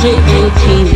Nigerian TV.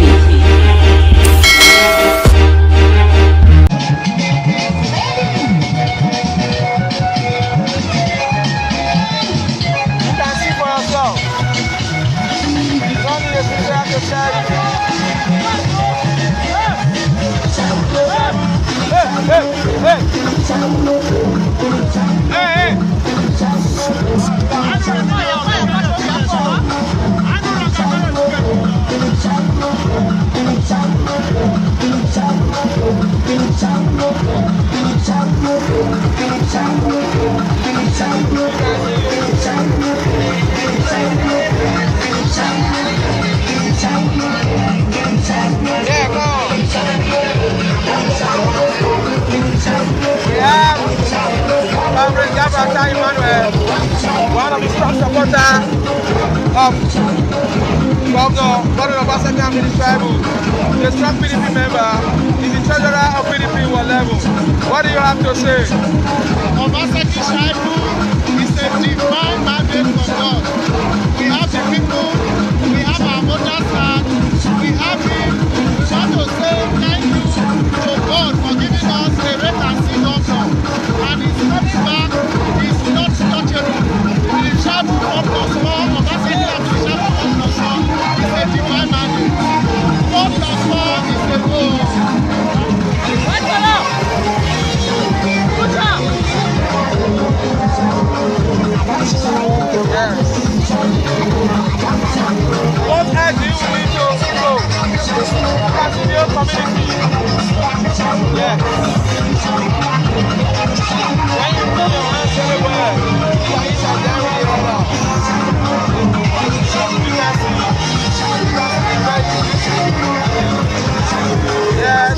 One of the strong supporters of Governor Obaseki and Shaibu, the strong PDP member, is the treasurer of PDP World Level. What do you have to say? Obaseki Shaibu is a divine mandate from God. We have the people, we have our voters card, we have him. We want to say thank you to God for giving us a rate and see doctor. And he's coming back, he's not touchable. The Shaibu 4+4, Obaseki and the Shaibu 4+4 is a divine mandate. 4+4 is a goal. What else do you need to grow as in your community? Yeah. When you put your hands everywhere, you are each and every other. You can see. Yes.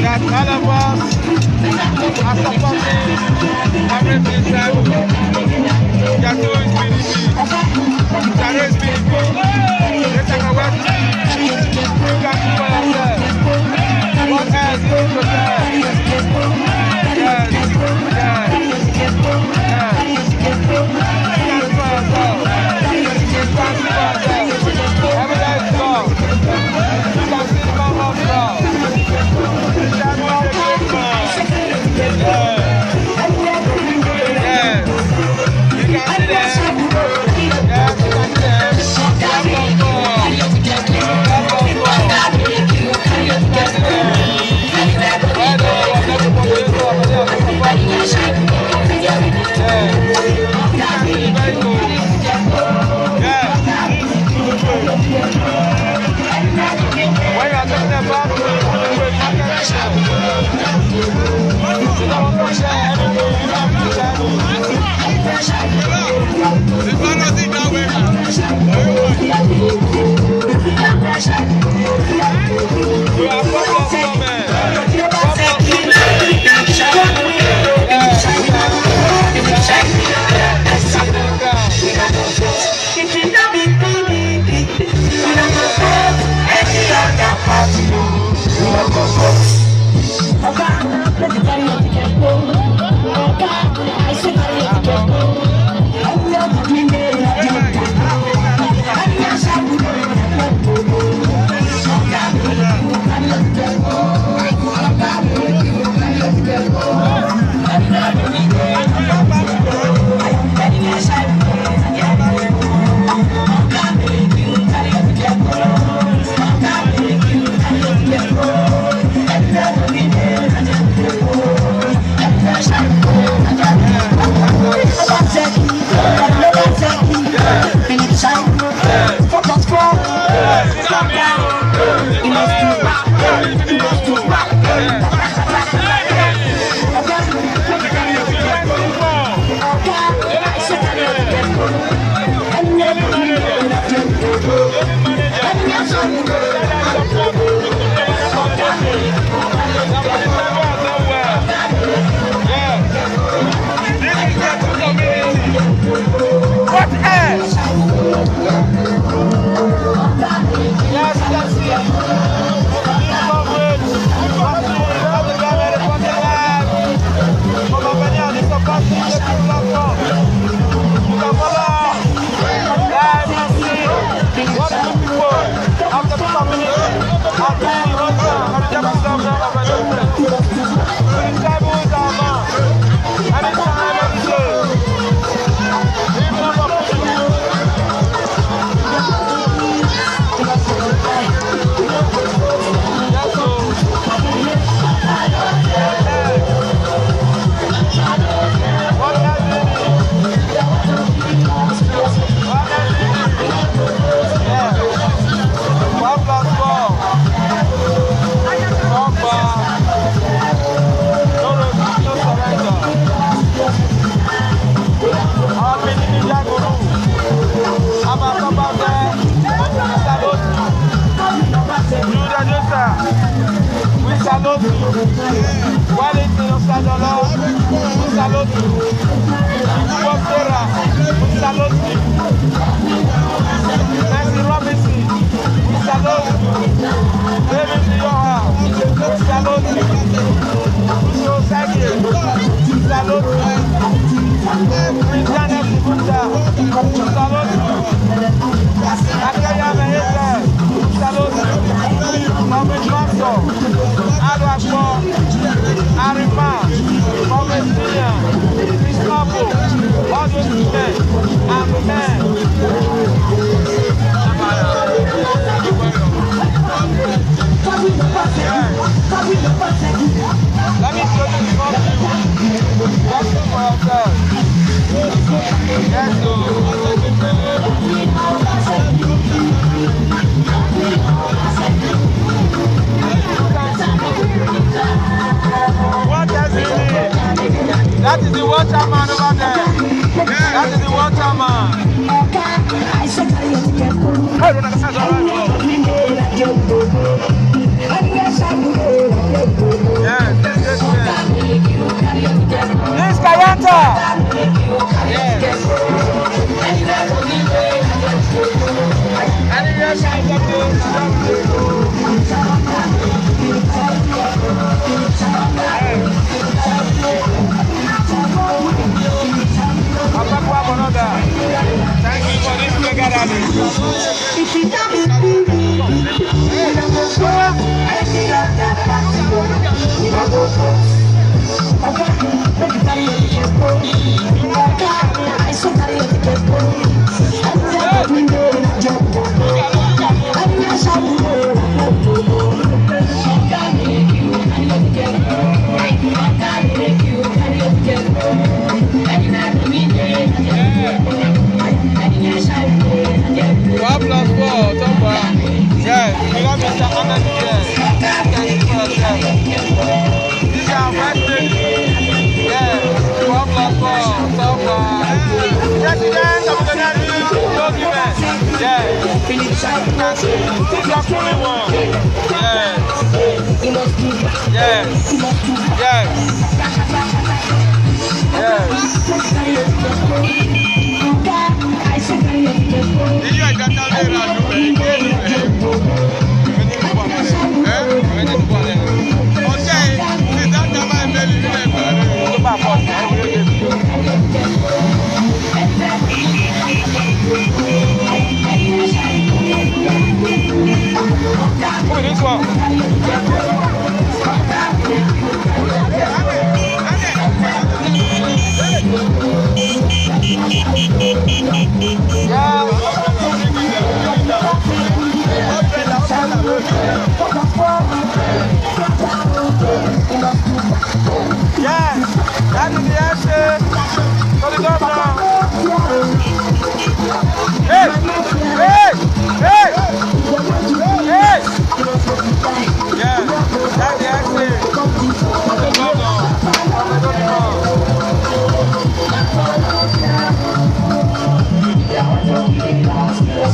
that all of us are supporting everything Shaibu. Yato is PDP. Jare is PDP. Let's have a word. You can see for yourself. What else you need to say? Yes, yes, yes. You can see for yourself. You can see for yourself. Evidence is love. You can see the man of love. Shaibu is a great man. Yes. Yes. You can see them. Yes, you can see them. Love of God. Love of God. You can see them. Why do you want them to populate over there? Yes. You can see the very good. Yes. When you are talking about the you don't want to share anything, you have to share. You are fabulous woman. Let me show you the That is the waterman over there. That is the waterman. Hey,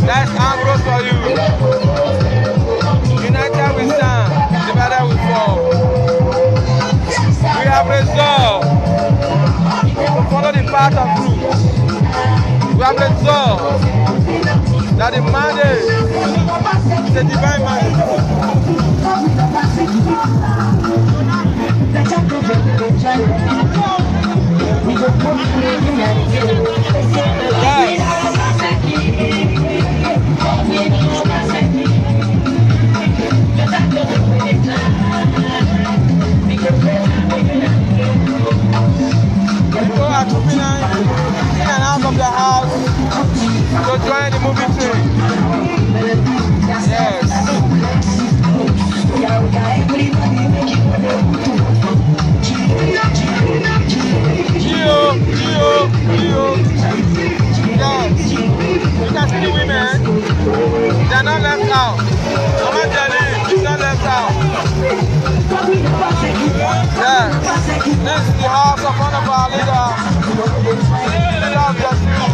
That's Ambrose for you. United we stand, divided we fall. We have resolved to follow the path of truth. We have resolved that the mandate is a divine mandate. People are trooping in and out of the house to join the movie train. Yes. Gio. Yes. You can see the women. They are not left out. Mama Jenny is not left out. Yeah. This is the house of one of our leaders. Leader of the street.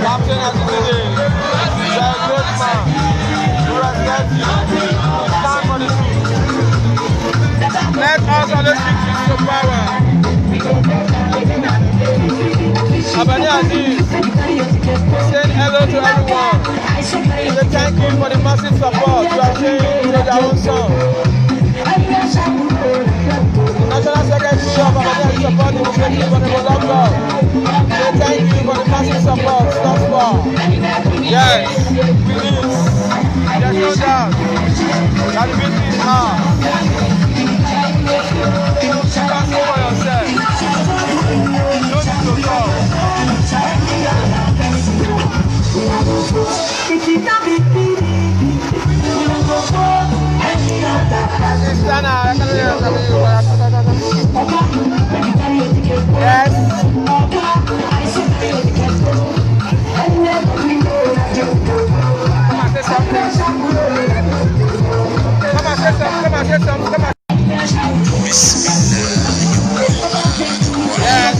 Captain of the city. He's a great man. We respect you. Stand for the truth. Let us always speak to power. Abani Aziz, saying hello to everyone. Say thank you for the massive support you are showing to their own song. National Secretary of Abani Aziz support the Muslim for the Mozambique. Say thank you for the massive support thus far. Yes, please. There's no doubt that the victory is ours. You can see for yourself. No need to talk. Yes. Come on, say something. Come on, say something. Come on, say something. Come on. Yes.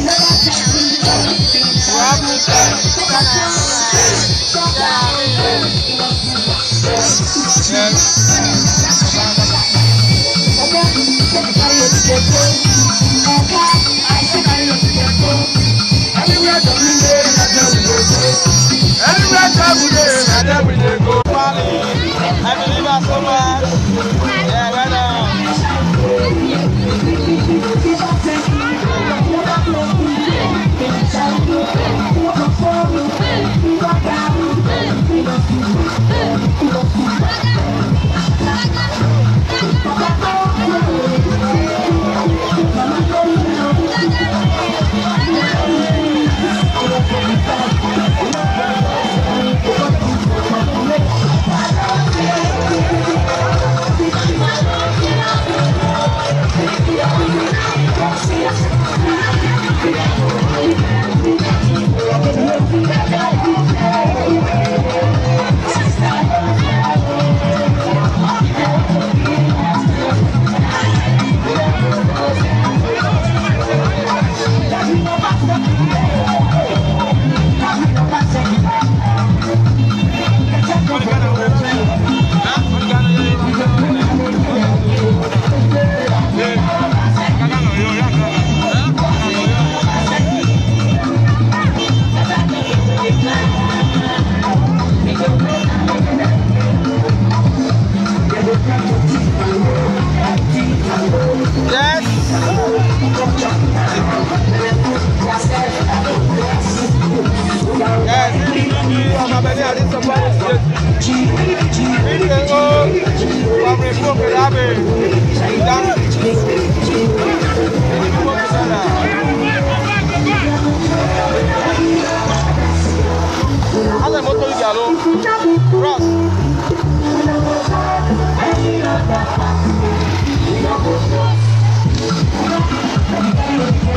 I believe us so much. Yeah, right on.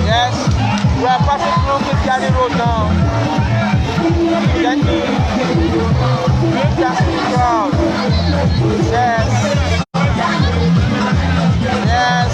Yes, we are passing through Kitgani Road now. Gently, big taxi crowd. Yes. Yes.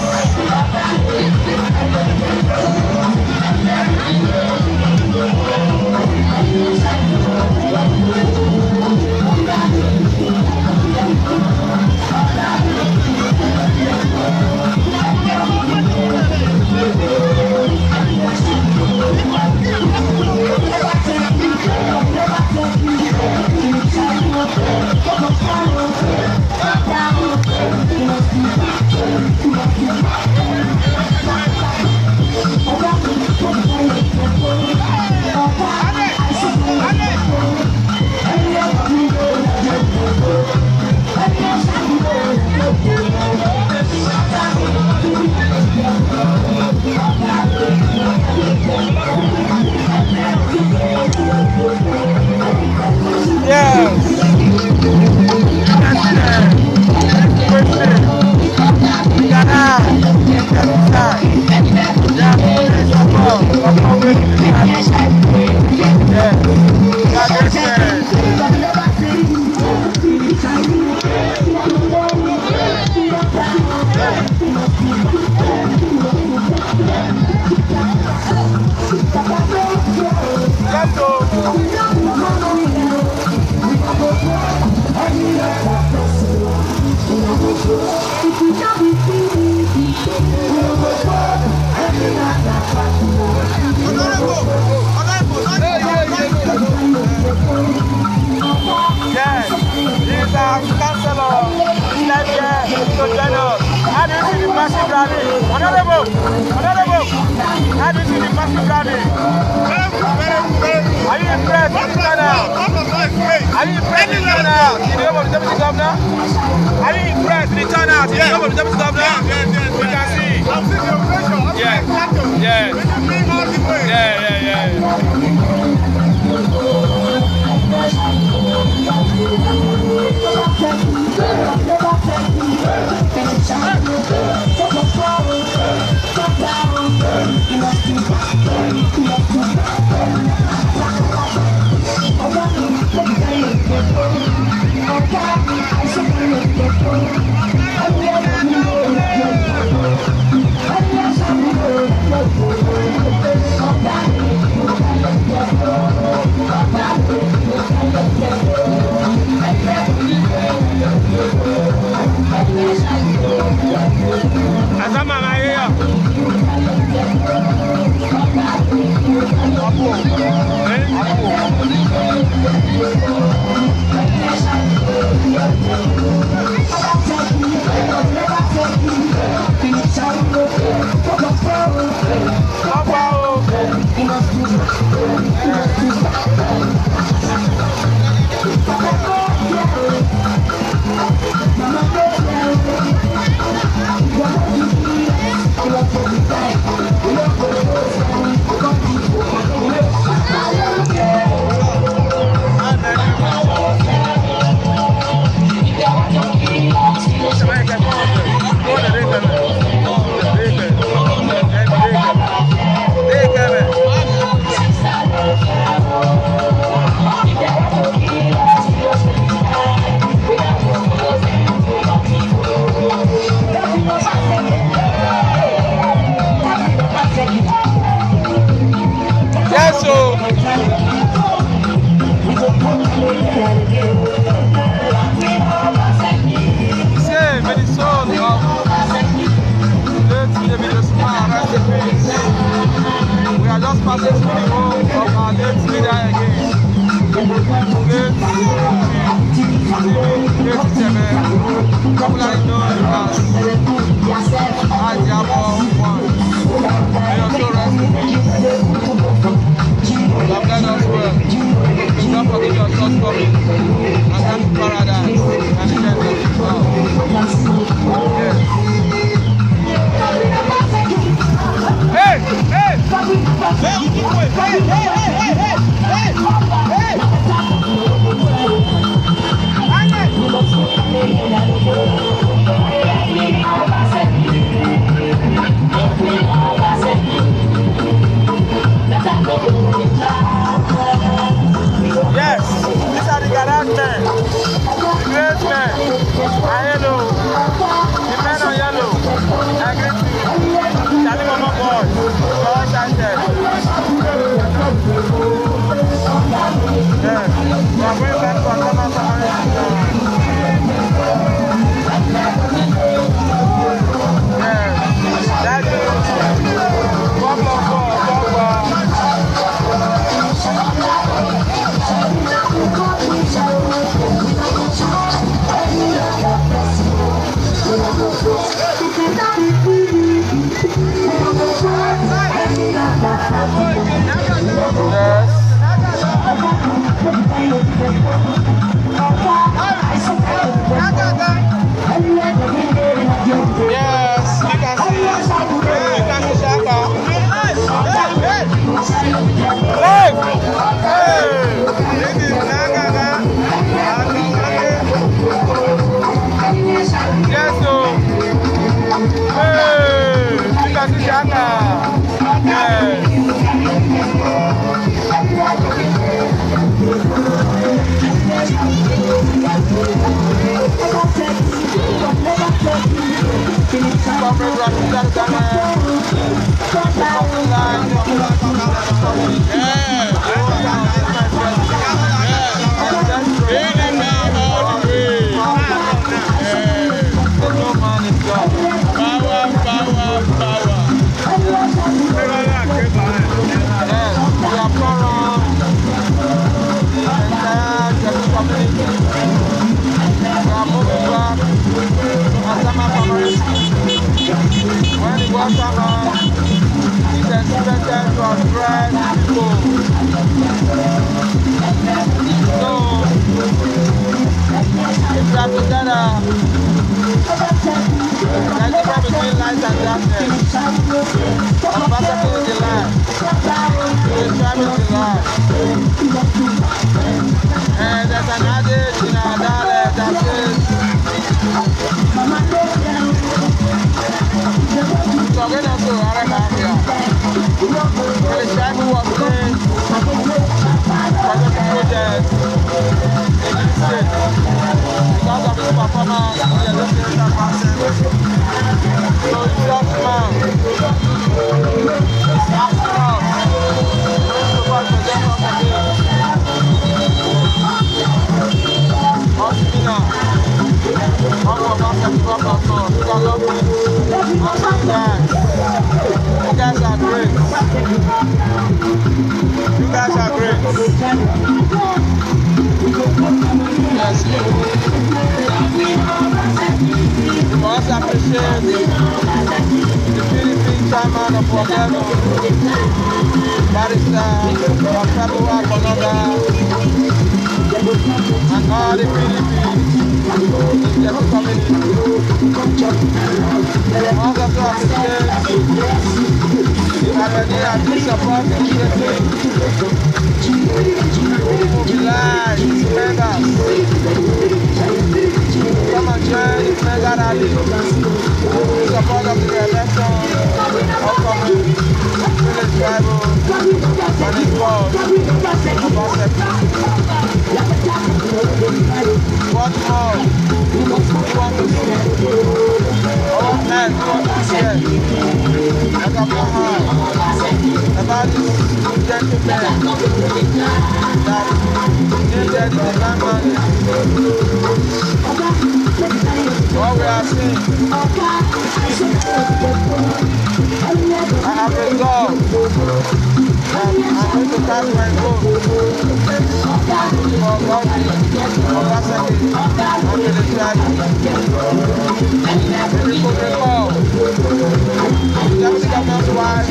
Don't forget your short copy and then Yes, you can see. You can see Shaka. Hey! Hey! This is Nagaga. Yes, so. Hey! You can see Shaka. Yes. When it was around, it's expected to address people. So, if we are together, there's a difference between light and darkness. Obaseki is the light. The tribe is the light. And there's an adage in our dialect that says, so get on to Arabia. When the Shaibu was playing project in this state, because of his performance, he has just been that person. So it's just man. It's asking us to present us again. Hospina. Obaseki Professor, you guys are great. You guys are great. Yes. We must appreciate the PDP chairman of Obaseki, Barrister, Shaibu, and all the PDP. Yes, community. Also to appreciate Nigerian support initiative who mobilize members. Come and join this mega rally in support of the election upcoming village tribal and his boss, Obaseki. What more? We want to see our men, we want to see it. Like a high about this gentleman that needed the land. What we are seeing, I have resolved that I'm going to cast my vote for Obaseki and the tribe. If you could recall, the deputy governor's wife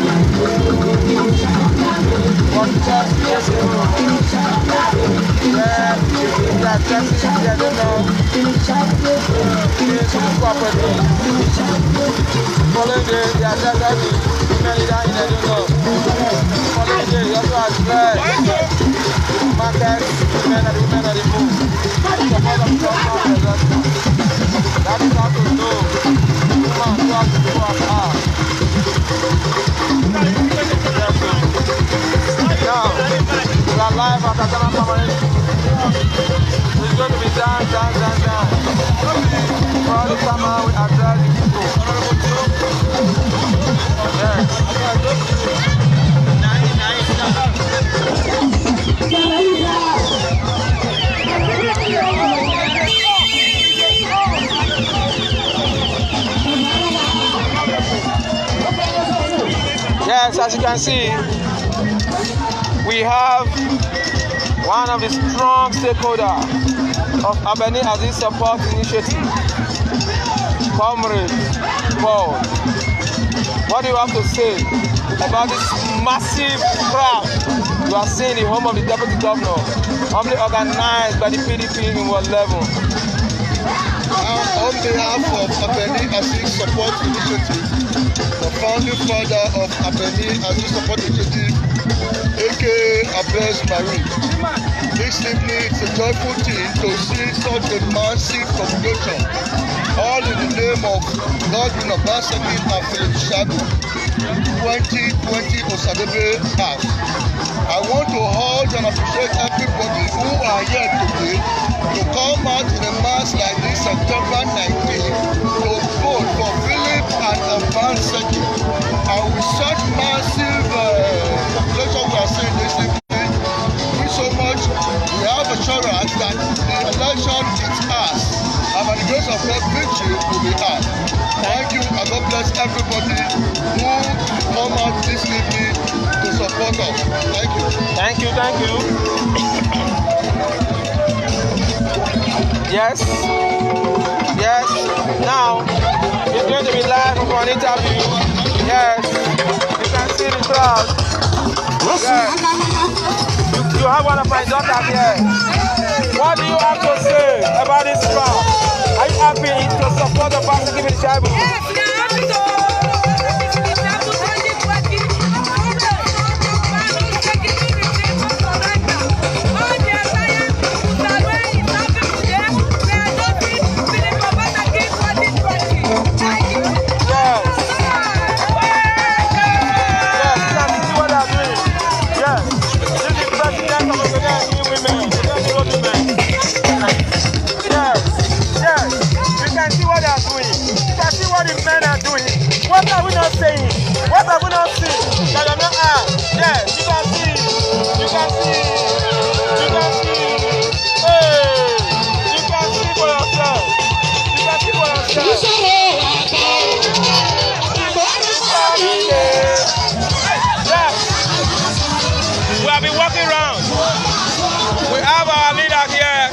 was just years ago where the addressing the agenda is cooperative. Following the agenda is women leader in agenda. Following the also address market women and the women of the move. Support of the government. That is how to know women who have to do our part. Now, we are live at Ghana Permanent. It's going to be down. For all the summer, we address the people. Yes. Yes, as you can see, we have one of the strong stakeholders of Abeni as this support initiative. Comrade Paul, what do you have to say about this massive crowd you are seeing in the home of the Deputy Governor, humbly organized by the PDP in World level? On behalf of Abeni Asi Support Initiative, the founding father of Abeni Asi Support Initiative, aka Abes Marie, this evening it's a joyful thing to see such a massive congregation, all in the name of Godwin Obaseki and Philip Shaibu, 2020 Osadebe House. I want to hold and appreciate everybody who are here today to come out in a mass like this September 19 to vote for Philip and Obaseki. And with such massive population we are seeing this evening, thank you so much. We have assurance that the election is ours. And by the grace of God, victory will be ours. Thank you, and God bless everybody who come out this evening to support us. Thank you. Thank you, thank you. Yes. Yes. Now, it's going to be live for an interview. Yes. You can see the crowd. Yes. You have one of my daughters here. What do you have to say about this crowd? Are you happy to support the Obaseki with Shaibu? Yes, we are happy to What are we not saying? What are we not seeing? That I'm not yes, you can see. You can see. You can see. Hey! You can see for yourself. You can see for yourself. Yes. We have been walking around. We have our leader here.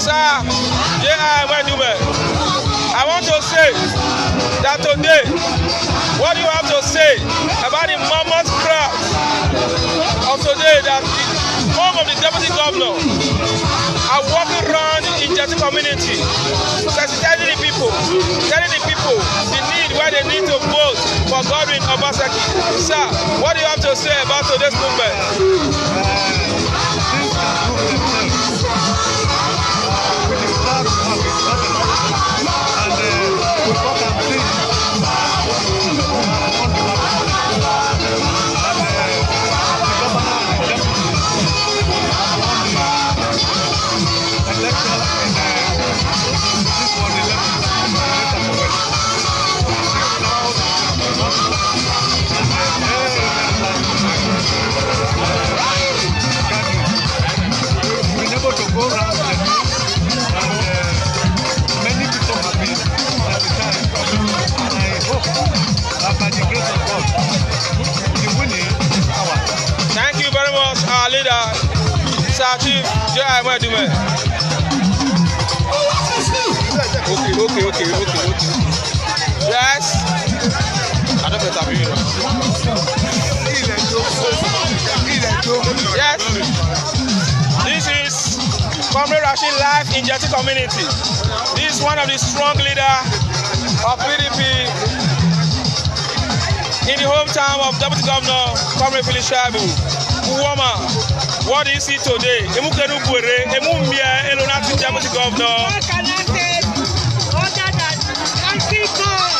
Sir, I want to say that today, what do you have to say about the mammoth crowd of today that the home of the Deputy Governor are walking around in the community, sensitizing the people, telling the people the need where they need to vote for Godwin Obaseki. Sir, what do you have to say about today's movement? Thank you very much, our leader, Sir Chief Shaibu. Okay. Yes. I don't know if yes. This is Comrade Rashid live in Jeti community. This is one of the strong leaders of PDP in the hometown of Deputy Governor Comrade Philip Shaibu. What do you see today? Deputy Governor. What can I say other than thanking God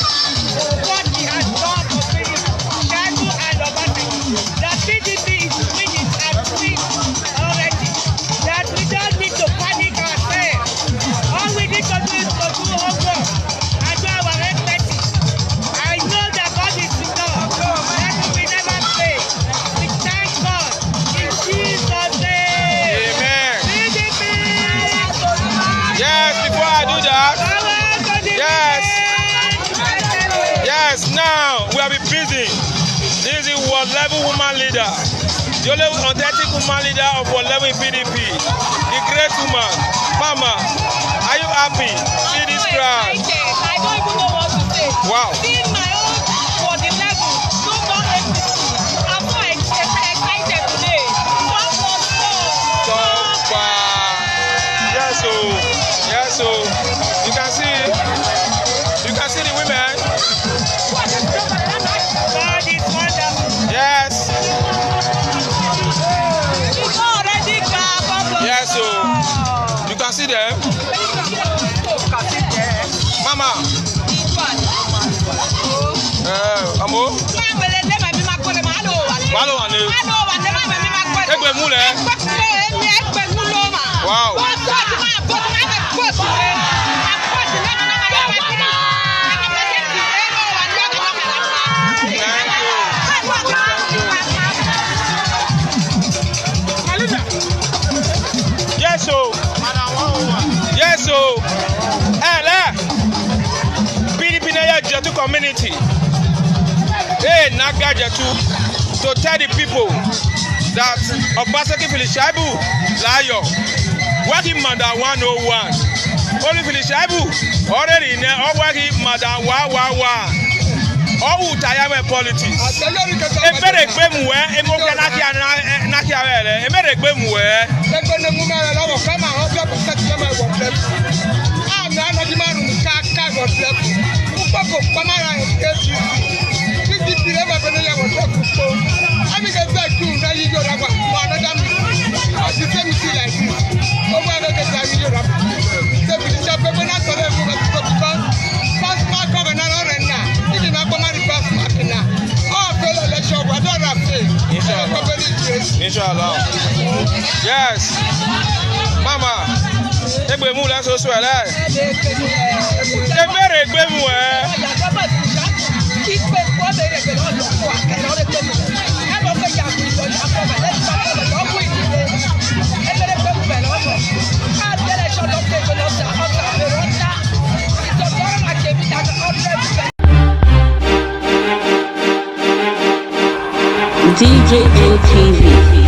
for what he has done for Philip Shaibu and Obaseki? That PDP is winning and win already. That we don't need to panic ourselves. All we need to do is to do homework and do our respect. I know that God is with us. That we never fail. We thank God in Jesus' name. Amen. PDP. Yes, before I do that, yes, now we have been busy. This is world level woman leader. The only authentic big woman leader of 11 PDP, the great woman. Mama, are you happy? See this crowd. I don't even know what to say. Wow. Seeing my own for the level, no more empathy. I'm so excited today. Yes, so you can see the women. God is wonderful. Yes. It's already gone. Yes, so you can see them. Mama. Amo. Malo ane. Egbe mule. Wow. Yes, so PDP na Jetu community. Hey, Naga Jetu to tell the people that Obaseki Shaibu Layo working Madam 101. Only Shaibu already in there, working Madam 111. All Utayame politics. A very good way, a more Nakia, a very good way. Inshallah. Yes. Mama. Egbe mu la so so ele. E bere egbe mu DJ ATV.